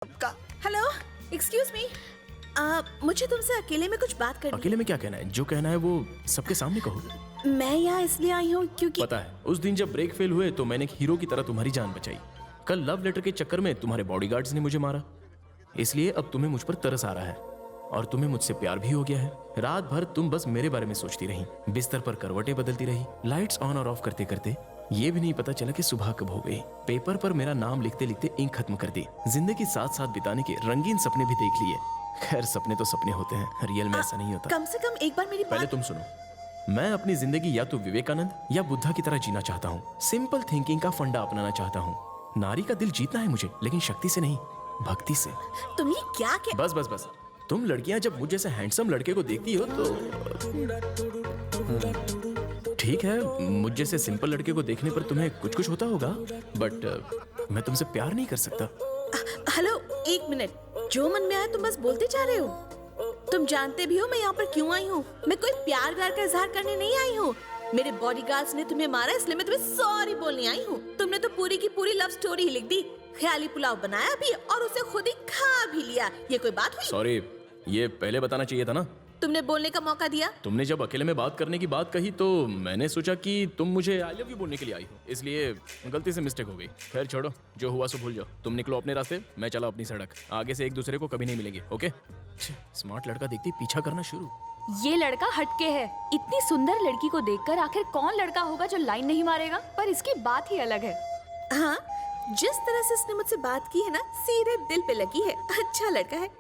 आपका। Hello, excuse me. मुझे तुमसे अकेले में कुछ बात करनी अकेले में क्या कहना है? जो कहना है वो सबके सामने कहो। है। मैं यहाँ इसलिए आई हूँ क्योंकि पता है, उस दिन जब ब्रेक फेल हुए तो मैंने एक हीरो की तरह तुम्हारी जान बचाई। कल लव लेटर के चक्कर में तुम्हारे बॉडीगार्ड्स ने मुझे मारा, इसलिए अब तुम्हें मुझ पर तरस आ रहा है और तुम्हें मुझसे प्यार भी हो गया है। रात भर तुम बस मेरे बारे में सोचती रही, बिस्तर पर करवटें बदलती रही, लाइट्स ऑन और ऑफ करते करते ये भी नहीं पता चला कि सुबह कब हो गई। पेपर पर मेरा नाम लिखते लिखते इंक खत्म कर दी। जिंदगी साथ साथ बिताने के रंगीन सपने भी देख लिए। खैर, सपने तो सपने होते हैं, रियल में ऐसा नहीं होता। कम से कम एक बार मेरी पहले बात। तुम सुनो, मैं अपनी जिंदगी या तो विवेकानंद या बुद्धा की तरह जीना चाहता हूँ। सिंपल थिंकिंग का फंडा अपनाना चाहता हूँ। नारी का दिल जीतना है मुझे, लेकिन शक्ति से नहीं, भक्ति से। तुम ये क्या कह। बस बस बस, तुम लड़कियां जब मुझ जैसे हैंडसम लड़के को देखती हो तो ठीक है, मुझ जैसे सिंपल लड़के को देखने पर तुम्हें कुछ कुछ होता होगा, बट मैं तुमसे प्यार नहीं कर सकता। हेलो, एक मिनट। जो मन में आया तुम बस बोलते जा रहे हो। तुम जानते भी हो मैं यहाँ पर क्यों आई हूँ। मैं कोई प्यार व्यार का इजहार करने नहीं आई हूँ। मेरे बॉडीगार्ड्स ने तुम्हें मारा, इसलिए मैं तुम्हें सॉरी बोलने आई हूँ। तुमने तो पूरी की पूरी लव स्टोरी ही लिख दी। ख्याली पुलाव बनाया भी और उसे खुद ही खा भी लिया। ये कोई बात हुई? सॉरी, ये पहले बताना चाहिए था ना। तुमने बोलने का मौका दिया। तुमने जब अकेले में बात करने की बात कही तो मैंने सोचा कि तुम मुझे आई लव यू बोलने के लिए आई हो, इसलिए गलती से मिस्टेक हो गई। खैर छोड़ो, जो हुआ सो भूल जाओ। तुम निकलो अपने रास्ते, मैं चला अपनी सड़क। आगे से एक दूसरे को कभी नहीं मिलेंगे, ओके? स्मार्ट लड़का देखती पीछा करना शुरू। ये लड़का हटके है। इतनी सुंदर लड़की को देखकर आखिर कौन लड़का होगा जो लाइन नहीं मारेगा? पर इसकी बात ही अलग है। हाँ, जिस तरह से इसने मुझसे बात की है ना, सीधे दिल पे लगी है। अच्छा लड़का है।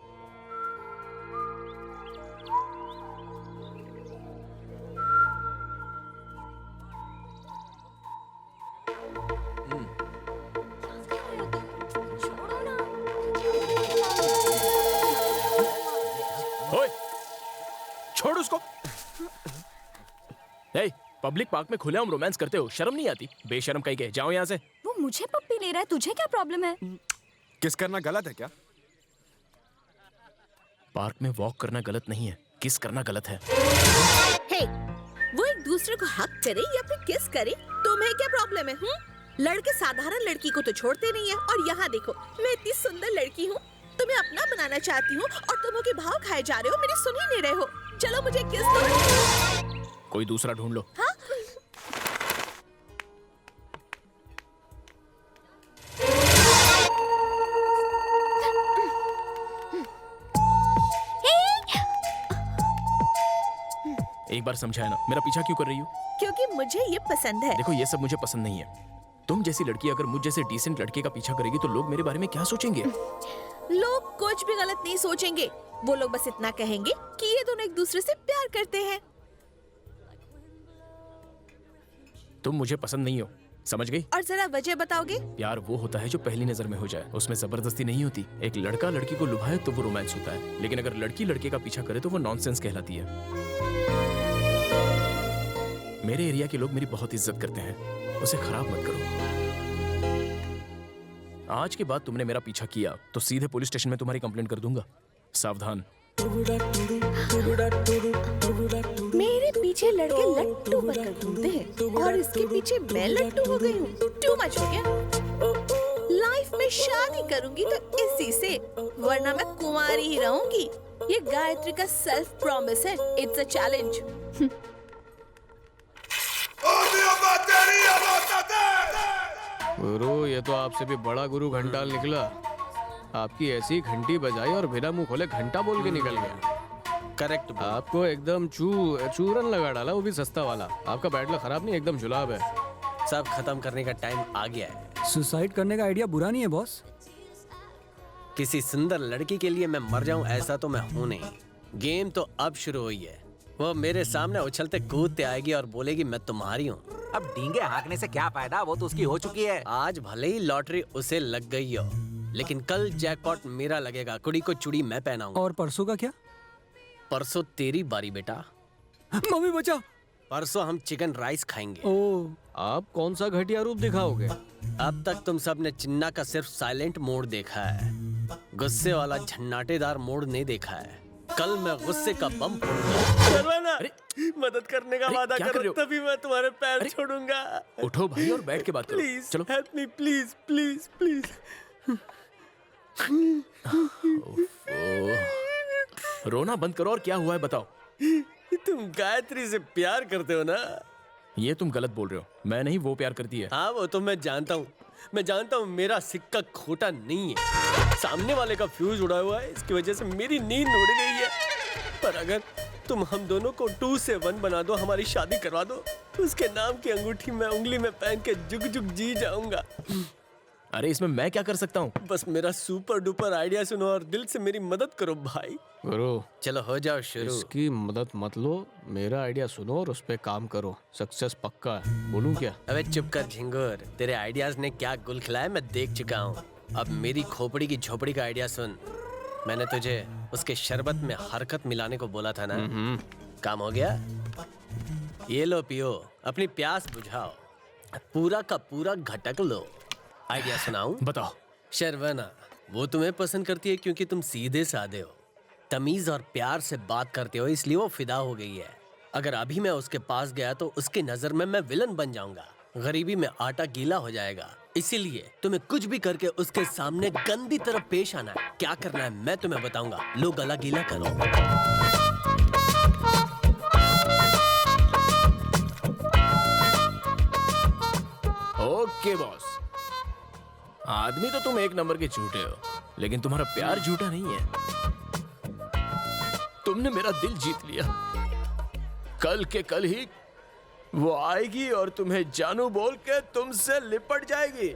ओए, छोड़ उसको। पब्लिक पार्क में खुलेआम रोमांस करते हो, शर्म नहीं आती? बेशर्म कहीं के, जाओ यहाँ से। वो मुझे पप्पी ले रहा है, तुझे क्या प्रॉब्लम है? किस करना गलत है क्या? पार्क में वॉक करना गलत नहीं है, किस करना गलत है। हे, वो एक दूसरे को हक करे या फिर किस करे, तुम्हें क्या प्रॉब्लम है? लड़के साधारण लड़की को तो छोड़ते नहीं है, और यहाँ देखो, मैं इतनी सुंदर लड़की हूँ, तुम्हें अपना बनाना चाहती हूँ और तुम हो के भाव खाए जा रहे हो, मेरी सुन ही नहीं रहे हो। चलो मुझे किस दो। कोई दूसरा ढूंढ लो। हाँ? एक बार समझाया ना, मेरा पीछा क्यों कर रही हो? क्योंकि मुझे ये पसंद है। देखो, ये सब मुझे पसंद नहीं है। तुम जैसी लड़की अगर मुझ जैसे डिसेंट लड़के का पीछा करेगी तो लोग मेरे बारे में क्या सोचेंगे? लोग कुछ भी गलत नहीं सोचेंगे। वो लोग बस इतना कहेंगे कि ये दोनों एक दूसरे से प्यार करते हैं। तुम मुझे पसंद नहीं हो, समझ गई? और जरा वजह बताओगे? प्यार वो होता है जो पहली नजर में हो जाए, उसमें जबरदस्ती नहीं होती। एक लड़का लड़की को लुभाए तो वो रोमांस होता है, लेकिन अगर लड़की लड़के का पीछा करे तो वो नॉनसेंस कहलाती है। मेरे एरिया के लोग मेरी बहुत इज्जत करते हैं, उसे खराब मत करो। आज के बाद तुमने मेरा पीछा किया तो सीधे पुलिस स्टेशन में तुम्हारी कंप्लेंट कर दूंगा, सावधान। मेरे पीछे लड़के लट्टू बनकर घूमते हैं और इसके पीछे मैं लट्टू हो गई हूँ। टू मच हो गया। लाइफ में शादी करूंगी तो इसी से, वरना मैं कुंवारी ही रहूंगी। ये गायत्री का सेल्फ प्रॉमिस है। It's a challenge. गुरु, ये तो आपसे भी बड़ा गुरु घंटाल निकला। आपकी ऐसी घंटी बजाई और बिना मुंह खोले घंटा बोल के निकल गया। करेक्ट। आपको एकदम चूरन लगा डाला, वो भी सस्ता वाला। आपका बैटला खराब नहीं, एकदम जुलाब है। सब खत्म करने का टाइम आ गया है। सुसाइड करने का आइडिया बुरा नहीं है बॉस। किसी सुंदर लड़की के लिए मैं मर जाऊं ऐसा तो मैं हूं नहीं। गेम तो अब शुरू हुई है। वो मेरे सामने उछलते कूदते आएगी और बोलेगी मैं तुम्हारी हूँ। अब डींगे हाँकने से क्या फायदा, वो तो उसकी हो चुकी है। आज भले ही लॉटरी उसे लग गई हो, लेकिन कल जैकपॉट मेरा लगेगा। कुड़ी को चूड़ी मैं पहनाऊंगा। और परसों का क्या? परसों तेरी बारी बेटा। मम्मी बचा। परसों हम चिकन राइस खाएंगे। ओ, आप कौन सा घटिया रूप दिखाओगे? अब तक तुम सब ने चिन्ना का सिर्फ साइलेंट मोड देखा है, गुस्से वाला झन्नाटेदार मोड नहीं देखा है। कल मैं गुस्से का बम फोड़ूंगा। मदद करने का वादा क्या कर रहे करो, हो? तभी मैं तुम्हारे पैर छोड़ूंगा। उठो भाई और बैठ के बात करो। प्लीज चलो। Help me, please please please. रोना बंद करो और क्या हुआ है बताओ। तुम गायत्री से प्यार करते हो ना? ये तुम गलत बोल रहे हो, मैं नहीं, वो प्यार करती है। हाँ वो तो मैं जानता हूँ, मैं जानता हूँ मेरा सिक्का खोटा नहीं है। सामने वाले का फ्यूज उड़ा हुआ है, इसकी वजह से मेरी नींद उड़ गई है। पर अगर तुम हम दोनों को 2 से 1 बना दो, हमारी शादी करवा दो, तो उसके नाम की अंगूठी मैं उंगली में पहन के जुग जुग जी जाऊंगा। अरे इसमें मैं क्या कर सकता हूँ? बस मेरा सुपर डुपर आइडिया सुनो और दिल से मेरी मदद करो भाई। गुरु चलो हो जाओ शुरू। इसकी मदद मत लो, मेरा आइडिया सुनो और उस पे काम करो, सक्सेस पक्का है। बोलूं क्या? अबे चुप कर झिंगुर, तेरे आइडियाज ने क्या गुल खिलाया मैं देख चुका हूँ। अब मेरी खोपड़ी की झोपड़ी का आइडिया सुन। मैंने तुझे उसके शरबत में हरकत मिलाने को बोला था ना, काम हो गया? ये लो पियो, अपनी प्यास बुझाओ, पूरा का पूरा घटक लो। आइडिया सुनाऊं? बताओ। शर्वना, वो तुम्हें पसंद करती है क्योंकि तुम सीधे साधे हो, तमीज और प्यार से बात करते हो, इसलिए वो फिदा हो गई है। अगर अभी मैं उसके पास गया तो उसकी नजर में मैं विलन बन जाऊंगा, गरीबी में आटा गीला हो जाएगा। इसीलिए तुम्हें कुछ भी करके उसके सामने गंदी तरह पेश आना है। क्या करना है मैं तुम्हें बताऊंगा, लो गला गीला करो। ओके बॉस, आदमी तो तुम एक नंबर के झूठे हो, लेकिन तुम्हारा प्यार झूठा नहीं है। तुमने मेरा दिल जीत लिया। कल के कल ही वो आएगी और तुम्हें जानू बोल के तुमसे लिपट जाएगी।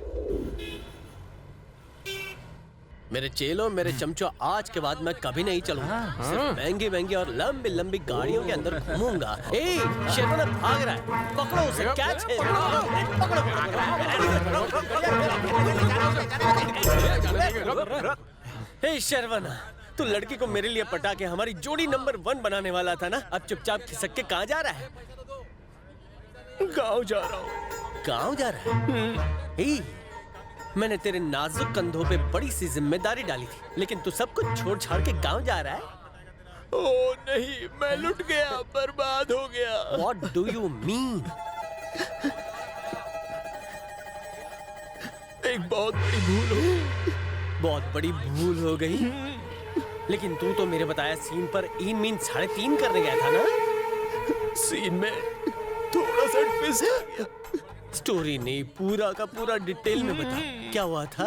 मेरे चेलों, मेरे चमचों, आज के बाद मैं कभी नहीं चलूंगा। सिर्फ महंगी महंगी और लंबी लंबी गाड़ियों के अंदर घूमूंगा। ए, शर्वना भाग रहा है, पकड़ो उसे, कैच है। हे शर्वना, तू लड़की को मेरे लिए पटा के हमारी जोड़ी नंबर 1 बनाने वाला था ना, अब चुपचाप खिसक के कहाँ जा रहा है? गाँव जा रहा हूँ। गाँव जा रहा है? मैंने तेरे नाजुक कंधों पे बड़ी सी जिम्मेदारी डाली थी, लेकिन तू सब कुछ छोड़ छाड़ के गांव जा रहा है। ओ नहीं, मैं लुट गया, बर्बाद हो गया। What do you mean? एक बहुत बड़ी भूल हो। बहुत बड़ी भूल हो गई। लेकिन तू तो मेरे बताया सीन पर इन मीन 3.5 करने गया था ना? सीन में थोड़ा सा ट्विस्ट आ गया। स्टोरी नहीं, पूरा का पूरा डिटेल में बता, क्या हुआ था?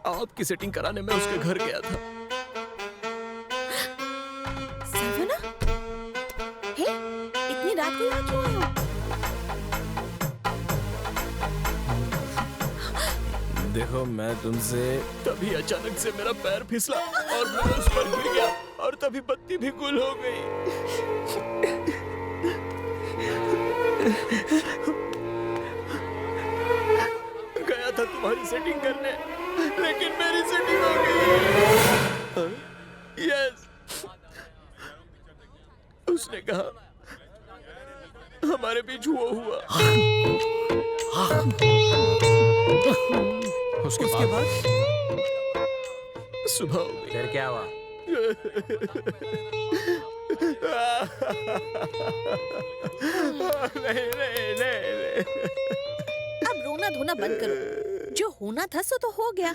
आपकी सेटिंग कराने मैं उसके घर गया था। सर्वना? हे, इतनी रात को यहाँ क्यों आए हो? देखो मैं तुमसे, तभी अचानक से मेरा पैर फिसला और मैं उस पर गिर गया और तभी बत्ती भी गुल हो गई। गया था तुम्हारी सेटिंग करने, लेकिन मेरी सेटिंग हो गई। यस, उसने कहा हमारे बीच हुआ। उसके बाद सुबह हो गई। फिर क्या हुआ? नहीं। अब रोना धोना बंद करो, जो होना था सो तो हो गया।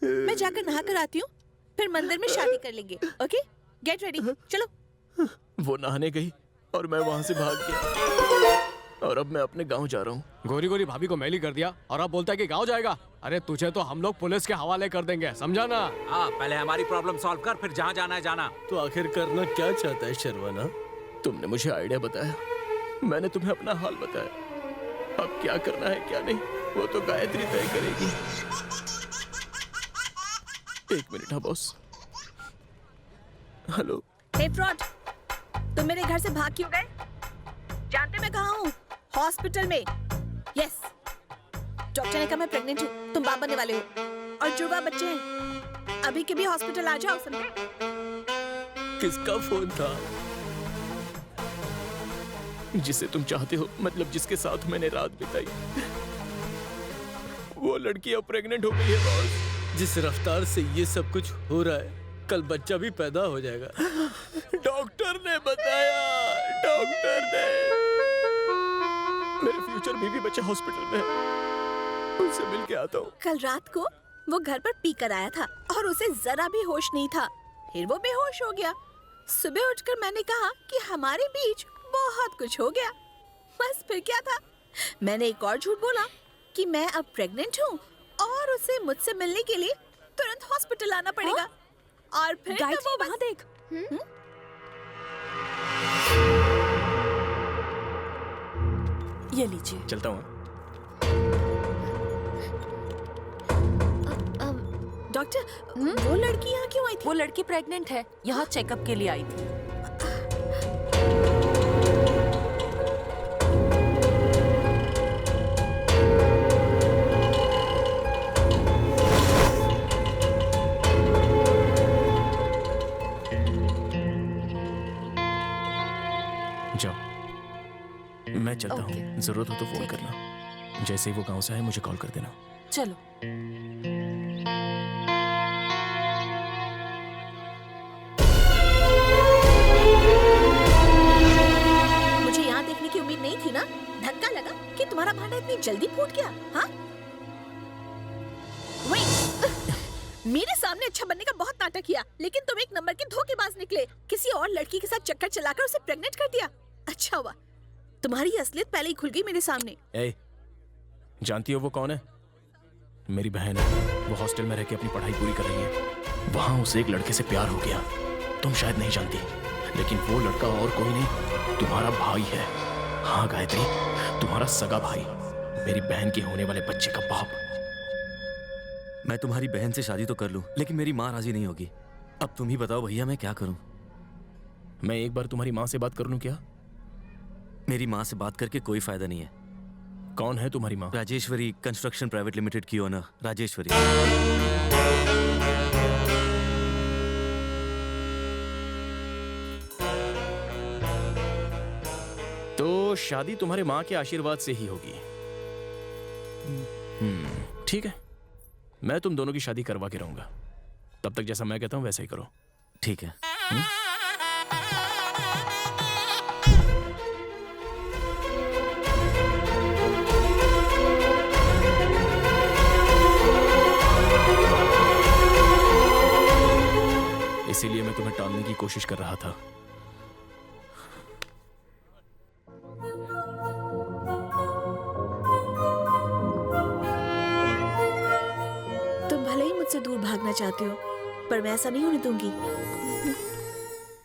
मैं जाकर नहा कर आती हूँ, फिर मंदिर में शादी कर लेंगे। ओके, गेट रेडी, चलो। वो नहाने गई और मैं वहां से भाग गया और अब मैं अपने गांव जा रहा हूँ। गोरी गोरी भाभी को मैली कर दिया और अब बोलता है कि गांव जाएगा। अरे तुझे तो हम लोग पुलिस के हवाले कर देंगे, समझा ना? हाँ, पहले हमारी प्रॉब्लम सॉल्व कर, फिर जहाँ जाना है जाना। तो आखिर करना क्या चाहता है शर्वना? तुमने मुझे आइडिया बताया, मैंने तुम्हें अपना हाल बताया। अब क्या करना है क्या नहीं, वो तो गायत्री तय करेगी। 1 मिनट। हाँ बॉस। हेलो। हे फ्रॉड, तुम मेरे घर से भाग क्यों गए? जानते मैं कहाँ हूँ? हॉस्पिटल में। यस, डॉक्टर ने कहा मैं प्रेग्नेंट हूँ, तुम बाप बनने वाले हो और जुड़वा बच्चे हैं। अभी के भी हॉस्पिटल आ जाओ, समझे? किसका फोन था? जिसे तुम चाहते हो, मतलब जिसके साथ मैंने रात बिताई, वो लड़की अब प्रेग्नेंट हो गई है बॉस। जिस रफ्तार से ये सब कुछ हो रहा है, कल बच्चा भी पैदा हो जाएगा। डॉक्टर ने बताया, डॉक्टर ने। मेरे फ्यूचर बीवी बच्चा हॉस्पिटल में है, उनसे मिल के आता हूँ। कल रात को वो घर पर पी कर आया था और उसे जरा भी होश नहीं था। फिर वो बेहोश हो गया। सुबह उठकर मैंने कहा कि हमारे बीच बहुत कुछ हो गया। बस फिर क्या था, मैंने एक और झूठ बोला कि मैं अब प्रेग्नेंट हूँ और उसे मुझसे मिलने के लिए तुरंत हॉस्पिटल आना पड़ेगा। और फिर तो गायत्री वो वहाँ देख। ये लीजिए। चलता हूँ। डॉक्टर, वो लड़की यहाँ क्यों आई थी? वो लड़की प्रेग्नेंट है, यहाँ चेकअप के लिए आई थी। जाओ, मैं चलता हूँ। जरूरत हो तो फोन करना। जैसे ही वो गांव से आए मुझे कॉल कर देना। चलो। मुझे यहाँ देखने की उम्मीद नहीं थी ना। धक्का लगा कि तुम्हारा भांडा इतनी जल्दी फूट गया। हाँ, मेरे सामने अच्छा बनने का बहुत नाटक किया, लेकिन तुम एक नंबर के धोखेबाज निकले। किसी और लड़की के साथ चक्कर चलाकर उसे प्रेग्नेंट कर दिया। अच्छा हुआ, तुम्हारी असलियत पहले ही खुल गई मेरे सामने। ए, जानती हो वो कौन है? मेरी बहन है। वो हॉस्टल में रह के अपनी पढ़ाई पूरी कर रही है। वहां उसे एक लड़के से प्यार हो गया। तुम शायद नहीं जानती, लेकिन वो लड़का और कोई नहीं, तुम्हारा भाई है। हाँ गायत्री, तुम्हारा सगा भाई, मेरी बहन के होने वाले बच्चे का बाप। मैं तुम्हारी बहन से शादी तो कर लूं, लेकिन मेरी माँ राजी नहीं होगी। अब तुम ही बताओ भैया, मैं क्या करूं? मैं एक बार तुम्हारी माँ से बात कर लूं क्या? मेरी माँ से बात करके कोई फायदा नहीं है। कौन है तुम्हारी माँ? राजेश्वरी कंस्ट्रक्शन प्राइवेट लिमिटेड की ओनर राजेश्वरी। तो शादी तुम्हारे माँ के आशीर्वाद से ही होगी। ठीक है, मैं तुम दोनों की शादी करवा के रहूंगा। तब तक जैसा मैं कहता हूं वैसा ही करो। ठीक है। इसीलिए मैं तुम्हें टालने की कोशिश कर रहा था। तुम भले ही मुझसे दूर भागना चाहते हो, पर मैं ऐसा नहीं होने दूंगी।